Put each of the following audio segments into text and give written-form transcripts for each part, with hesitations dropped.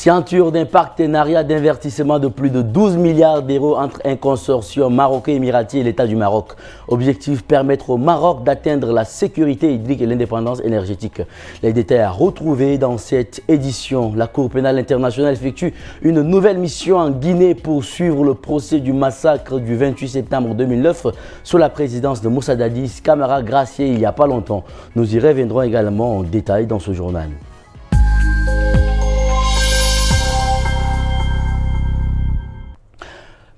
Signature d'un partenariat d'investissement de plus de 12 milliards d'euros entre un consortium marocain-émirati et l'État du Maroc. Objectif, permettre au Maroc d'atteindre la sécurité hydrique et l'indépendance énergétique. Les détails à retrouver dans cette édition. La Cour pénale internationale effectue une nouvelle mission en Guinée pour suivre le procès du massacre du 28 septembre 2009 sous la présidence de Moussa Dadis Camara, gracié il n'y a pas longtemps. Nous y reviendrons également en détail dans ce journal.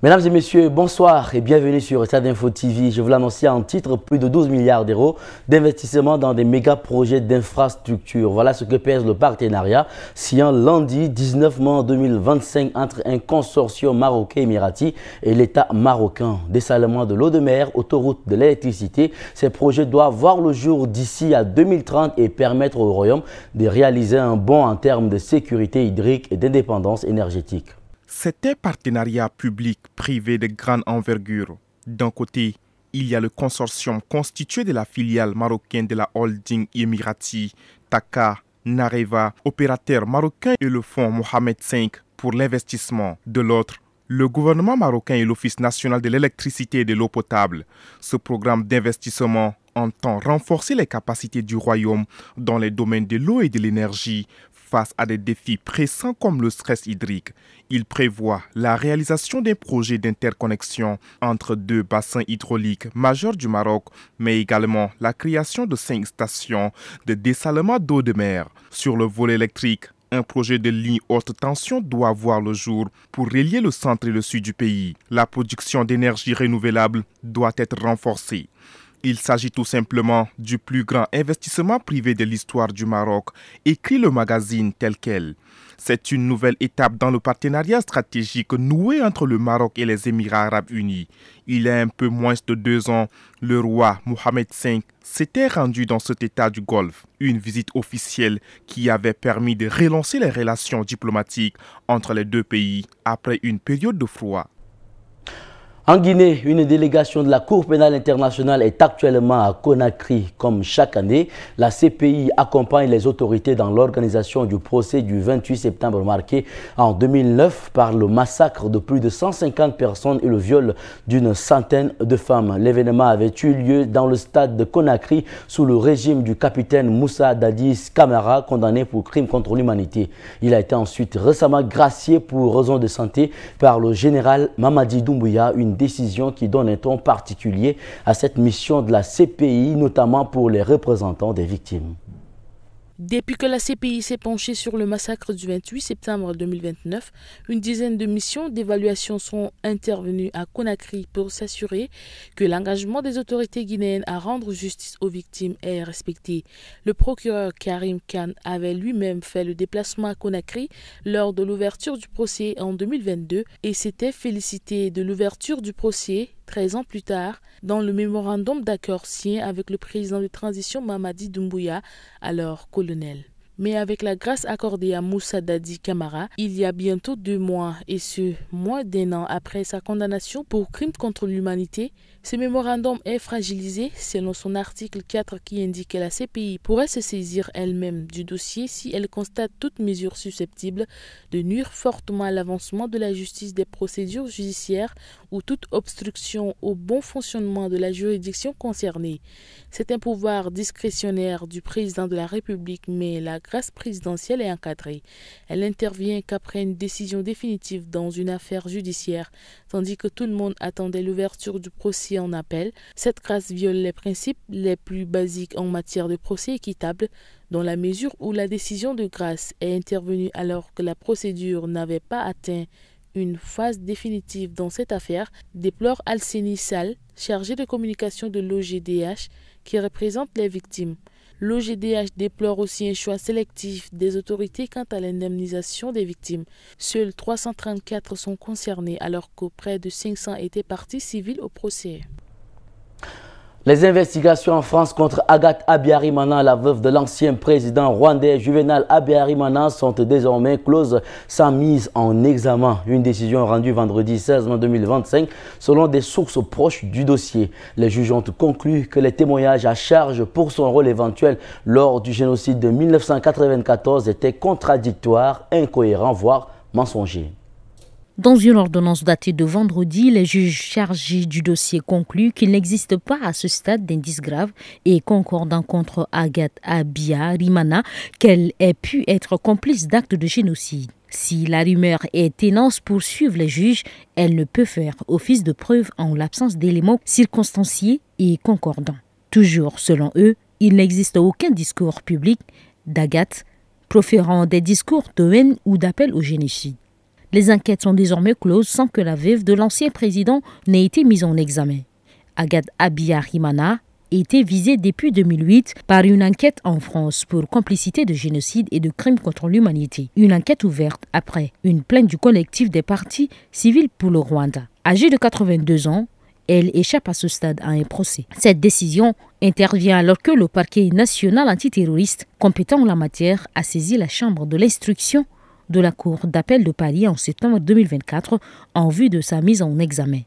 Mesdames et messieurs, bonsoir et bienvenue sur Stade Info TV. Je vous l'annonce en titre, plus de 12 milliards d'euros d'investissement dans des méga projets d'infrastructure. Voilà ce que pèse le partenariat signé lundi 19 mai 2025 entre un consortium marocain-émirati et l'État marocain. Dessalement de l'eau de mer, autoroute de l'électricité, ces projets doivent voir le jour d'ici à 2030 et permettre au Royaume de réaliser un bond en termes de sécurité hydrique et d'indépendance énergétique. C'est un partenariat public-privé de grande envergure. D'un côté, il y a le consortium constitué de la filiale marocaine de la holding émirati Taka Nareva, opérateur marocain, et le fonds Mohamed V pour l'investissement. De l'autre, le gouvernement marocain et l'Office national de l'électricité et de l'eau potable. Ce programme d'investissement entend renforcer les capacités du royaume dans les domaines de l'eau et de l'énergie face à des défis pressants comme le stress hydrique. Il prévoit la réalisation d'un projet d'interconnexion entre deux bassins hydrauliques majeurs du Maroc, mais également la création de 5 stations de dessalement d'eau de mer. Sur le volet électrique, un projet de ligne haute tension doit voir le jour pour relier le centre et le sud du pays. La production d'énergie renouvelable doit être renforcée. Il s'agit tout simplement du plus grand investissement privé de l'histoire du Maroc, écrit le magazine tel quel. C'est une nouvelle étape dans le partenariat stratégique noué entre le Maroc et les Émirats arabes unis. Il y a un peu moins de 2 ans, le roi Mohamed V s'était rendu dans cet état du Golfe. Une visite officielle qui avait permis de relancer les relations diplomatiques entre les deux pays après une période de froid. En Guinée, une délégation de la Cour pénale internationale est actuellement à Conakry. Comme chaque année, la CPI accompagne les autorités dans l'organisation du procès du 28 septembre marqué en 2009 par le massacre de plus de 150 personnes et le viol d'une centaine de femmes. L'événement avait eu lieu dans le stade de Conakry sous le régime du capitaine Moussa Dadis Camara, condamné pour crime contre l'humanité. Il a été ensuite récemment gracié pour raison de santé par le général Mamadi Doumbouya, une décision qui donne un ton particulier à cette mission de la CPI, notamment pour les représentants des victimes. Depuis que la CPI s'est penchée sur le massacre du 28 septembre 2029, une dizaine de missions d'évaluation sont intervenues à Conakry pour s'assurer que l'engagement des autorités guinéennes à rendre justice aux victimes est respecté. Le procureur Karim Khan avait lui-même fait le déplacement à Conakry lors de l'ouverture du procès en 2022 et s'était félicité de l'ouverture du procès 13 ans plus tard, dans le mémorandum d'accord signé avec le président de transition Mamadi Doumbouya, alors colonel. Mais avec la grâce accordée à Moussa Dadi Camara, il y a bientôt 2 mois, et ce, moins d'1 an après sa condamnation pour crime contre l'humanité, ce mémorandum est fragilisé selon son article 4 qui indique que la CPI pourrait se saisir elle-même du dossier si elle constate toute mesure susceptible de nuire fortement à l'avancement de la justice des procédures judiciaires ou toute obstruction au bon fonctionnement de la juridiction concernée. C'est un pouvoir discrétionnaire du président de la République, mais la grâce présidentielle est encadrée. Elle n'intervient qu'après une décision définitive dans une affaire judiciaire, tandis que tout le monde attendait l'ouverture du procès en appel. Cette grâce viole les principes les plus basiques en matière de procès équitable, dans la mesure où la décision de grâce est intervenue alors que la procédure n'avait pas atteint une phase définitive dans cette affaire, déplore Alseni Sall, chargé de communication de l'OGDH, qui représente les victimes. L'OGDH déplore aussi un choix sélectif des autorités quant à l'indemnisation des victimes. Seuls 334 sont concernés alors que près de 500 étaient parties civiles au procès. Les investigations en France contre Agathe Habyarimana, la veuve de l'ancien président rwandais Juvenal Habyarimana, sont désormais closes sans mise en examen. Une décision rendue vendredi 16 mai 2025 selon des sources proches du dossier. Les juges ont conclu que les témoignages à charge pour son rôle éventuel lors du génocide de 1994 étaient contradictoires, incohérents, voire mensongers. Dans une ordonnance datée de vendredi, les juges chargés du dossier concluent qu'il n'existe pas à ce stade d'indices graves et concordants contre Agathe Habyarimana qu'elle ait pu être complice d'actes de génocide. Si la rumeur est ténance, poursuivent les juges, elle ne peut faire office de preuve en l'absence d'éléments circonstanciés et concordants. Toujours selon eux, il n'existe aucun discours public d'Agathe proférant des discours de haine ou d'appel au génocide. Les enquêtes sont désormais closes sans que la veuve de l'ancien président n'ait été mise en examen. Agathe Habyarimana était visée depuis 2008 par une enquête en France pour complicité de génocide et de crimes contre l'humanité. Une enquête ouverte après une plainte du collectif des partis civils pour le Rwanda. Âgée de 82 ans, elle échappe à ce stade à un procès. Cette décision intervient alors que le parquet national antiterroriste, compétent en la matière, a saisi la chambre de l'instruction de la Cour d'appel de Paris en septembre 2024 en vue de sa mise en examen.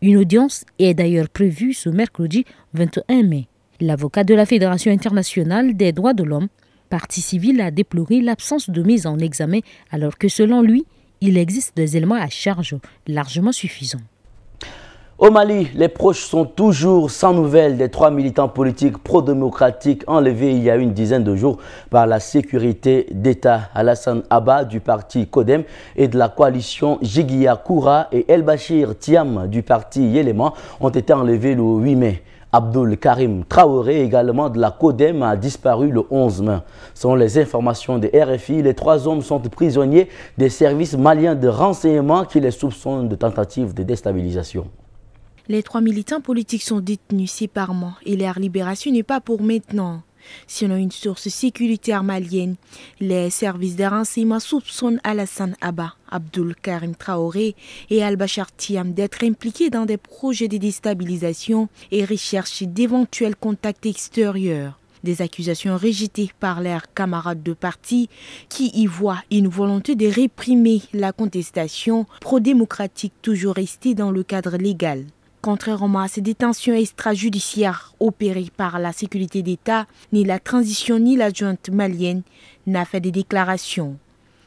Une audience est d'ailleurs prévue ce mercredi 21 mai. L'avocat de la Fédération internationale des droits de l'homme, partie civile, a déploré l'absence de mise en examen alors que selon lui, il existe des éléments à charge largement suffisants. Au Mali, les proches sont toujours sans nouvelles des 3 militants politiques pro-démocratiques enlevés il y a une dizaine de jours par la sécurité d'État. Alassane Abba du parti Codem et de la coalition Jiguia Koura et El Bachir Thiam du parti Yéléman ont été enlevés le 8 mai. Abdul Karim Traoré, également de la Codem, a disparu le 11 mai. Selon les informations de RFI, les 3 hommes sont prisonniers des services maliens de renseignement qui les soupçonnent de tentatives de déstabilisation. Les 3 militants politiques sont détenus séparément et leur libération n'est pas pour maintenant. Selon une source sécuritaire malienne, les services de renseignement soupçonnent Alassane Abba, Abdul Karim Traoré et Al-Bachir Thiam d'être impliqués dans des projets de déstabilisation et recherche d'éventuels contacts extérieurs. Des accusations rejetées par leurs camarades de parti qui y voient une volonté de réprimer la contestation pro-démocratique toujours restée dans le cadre légal. Contrairement à ces détentions extrajudiciaires opérées par la sécurité d'État, ni la transition ni la junte malienne n'a fait de déclarations.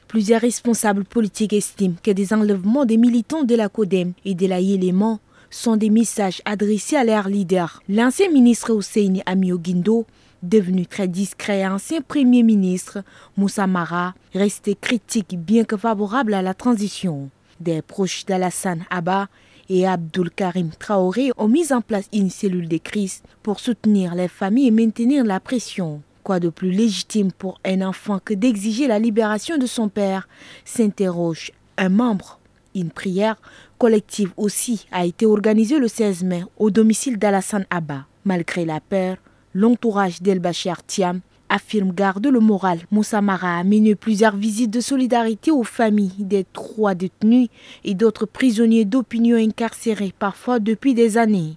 Plusieurs responsables politiques estiment que des enlèvements des militants de la Codem et de la Yéléman sont des messages adressés à leur leader. L'ancien ministre Hussein Amio Guindo, devenu très discret, ancien premier ministre Moussa Mara, restait critique bien que favorable à la transition. Des proches d'Alassane Abba et Abdul Karim Traoré ont mis en place une cellule de crise pour soutenir les familles et maintenir la pression. Quoi de plus légitime pour un enfant que d'exiger la libération de son père, s'interroge un membre. Une prière collective aussi a été organisée le 16 mai au domicile d'Alassane Abba. Malgré la peur, l'entourage d'El Bachir Thiam affirme garder le moral. Moussa Mara a mené plusieurs visites de solidarité aux familles des 3 détenus et d'autres prisonniers d'opinion incarcérés, parfois depuis des années.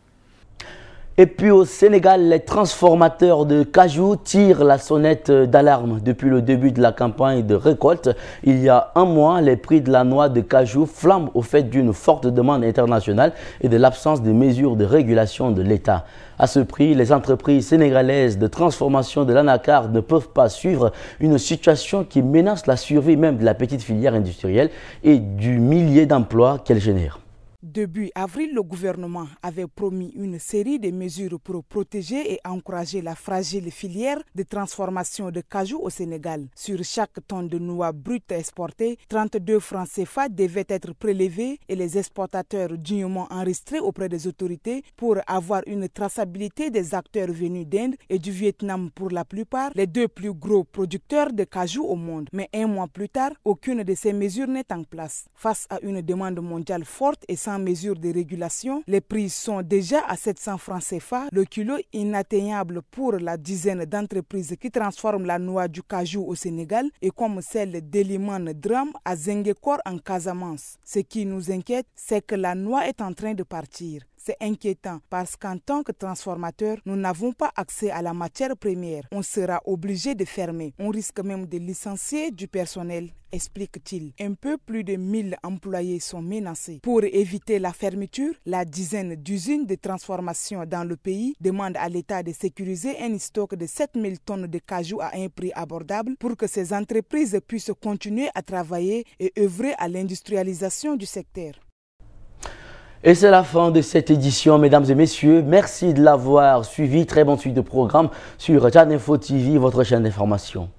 Et puis au Sénégal, les transformateurs de cajou tirent la sonnette d'alarme. Depuis le début de la campagne de récolte, il y a un mois, les prix de la noix de cajou flambent au fait d'une forte demande internationale et de l'absence de mesures de régulation de l'État. À ce prix, les entreprises sénégalaises de transformation de l'anacarde ne peuvent pas suivre une situation qui menace la survie même de la petite filière industrielle et du millier d'emplois qu'elle génère. Début avril, le gouvernement avait promis une série de mesures pour protéger et encourager la fragile filière de transformation de cajou au Sénégal. Sur chaque tonne de noix brute exportée, 32 francs CFA devaient être prélevés et les exportateurs dignement enregistrés auprès des autorités pour avoir une traçabilité des acteurs venus d'Inde et du Vietnam pour la plupart, les 2 plus gros producteurs de cajou au monde. Mais un mois plus tard, aucune de ces mesures n'est en place. Face à une demande mondiale forte et sans mesure de régulation, les prix sont déjà à 700 francs CFA, le kilo inatteignable pour la dizaine d'entreprises qui transforment la noix du cajou au Sénégal et comme celle d'Eliman Dram à Zengekor en Casamance. Ce qui nous inquiète, c'est que la noix est en train de partir. C'est inquiétant parce qu'en tant que transformateur, nous n'avons pas accès à la matière première. On sera obligé de fermer. On risque même de licencier du personnel, explique-t-il. Un peu plus de 1000 employés sont menacés. Pour éviter la fermeture, la dizaine d'usines de transformation dans le pays demande à l'État de sécuriser un stock de 7000 tonnes de cajou à un prix abordable pour que ces entreprises puissent continuer à travailler et œuvrer à l'industrialisation du secteur. Et c'est la fin de cette édition, mesdames et messieurs. Merci de l'avoir suivi. Très bonne suite de programme sur Tchad Info TV, votre chaîne d'information.